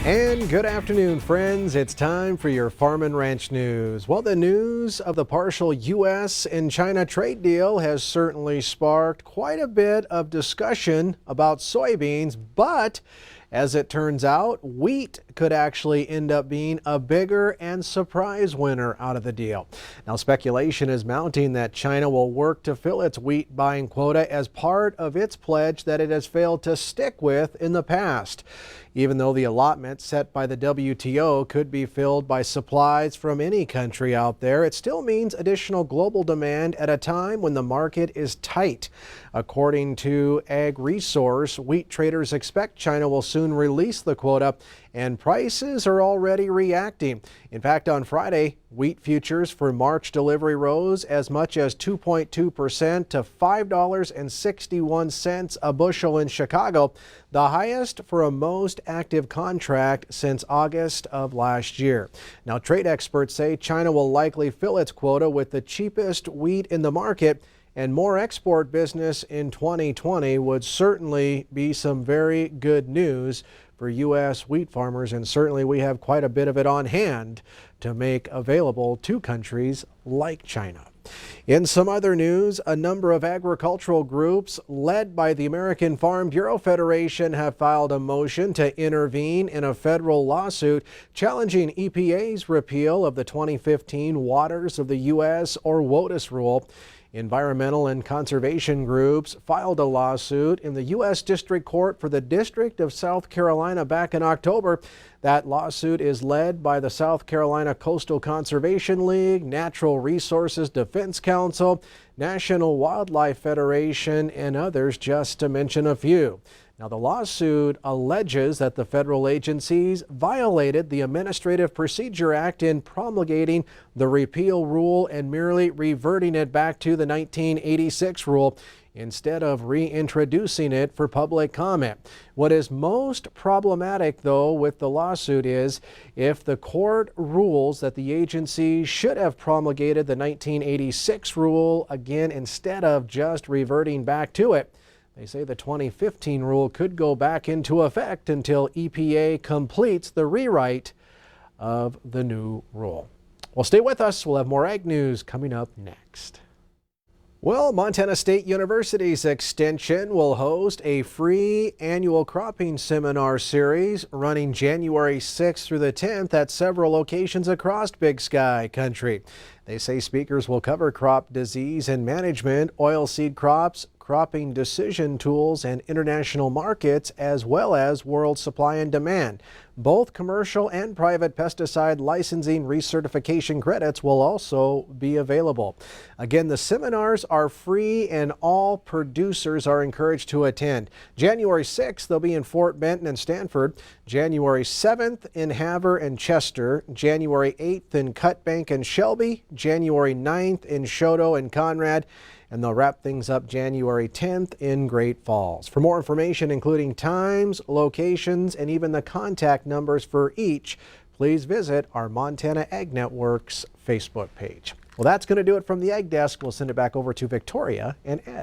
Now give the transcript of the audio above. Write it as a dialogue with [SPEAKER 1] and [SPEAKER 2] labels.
[SPEAKER 1] And good afternoon, friends. It's time for your Farm and Ranch news. Well, the news of the partial U.S. and China trade deal has certainly sparked quite a bit of discussion about soybeans, but as it turns out, wheat could actually end up being a bigger and surprise winner out of the deal. Now, speculation is mounting that China will work to fill its wheat buying quota as part of its pledge that it has failed to stick with in the past. Even though the allotment set by the WTO could be filled by supplies from any country out there, it still means additional global demand at a time when the market is tight. According to Ag Resource, wheat traders expect China will soon release the quota, and prices are already reacting. In fact, on Friday, wheat futures for March delivery rose as much as 2.2% to $5.61 a bushel in Chicago, the highest for a most active contract since August of last year. Now, trade experts say China will likely fill its quota with the cheapest wheat in the market, and more export business in 2020 would certainly be some very good news for U.S. wheat farmers, and certainly we have quite a bit of it on hand to make available to countries like China. In some other news, a number of agricultural groups led by the American Farm Bureau Federation have filed a motion to intervene in a federal lawsuit challenging EPA's repeal of the 2015 Waters of the U.S. or WOTUS rule. Environmental and conservation groups filed a lawsuit in the U.S. District Court for the District of South Carolina back in October. That lawsuit is led by the South Carolina Coastal Conservation League, Natural Resources Defense Council, National Wildlife Federation, and others, just to mention a few. Now, the lawsuit alleges that the federal agencies violated the Administrative Procedure Act in promulgating the repeal rule and merely reverting it back to the 1986 rule instead of reintroducing it for public comment. What is most problematic, though, with the lawsuit is if the court rules that the agency should have promulgated the 1986 rule again instead of just reverting back to it. They say the 2015 rule could go back into effect until EPA completes the rewrite of the new rule. Well, stay with us. We'll have more ag news coming up next. Well, Montana State University's Extension will host a free annual cropping seminar series running January 6th through the 10th at several locations across Big Sky country. They say speakers will cover crop disease and management, oilseed crops, cropping decision tools, and international markets, as well as world supply and demand. Both commercial and private pesticide licensing recertification credits will also be available. Again, the seminars are free and all producers are encouraged to attend. January 6th, they'll be in Fort Benton and Stanford. January 7th in Havre and Chester. January 8th in Cutbank and Shelby. January 9th in Choteau and Conrad. And they'll wrap things up January 10th in Great Falls. For more information, including times, locations, and even the contact numbers for each, please visit our Montana Ag Network's Facebook page. Well, that's going to do it from the Ag Desk. We'll send it back over to Victoria and Ed.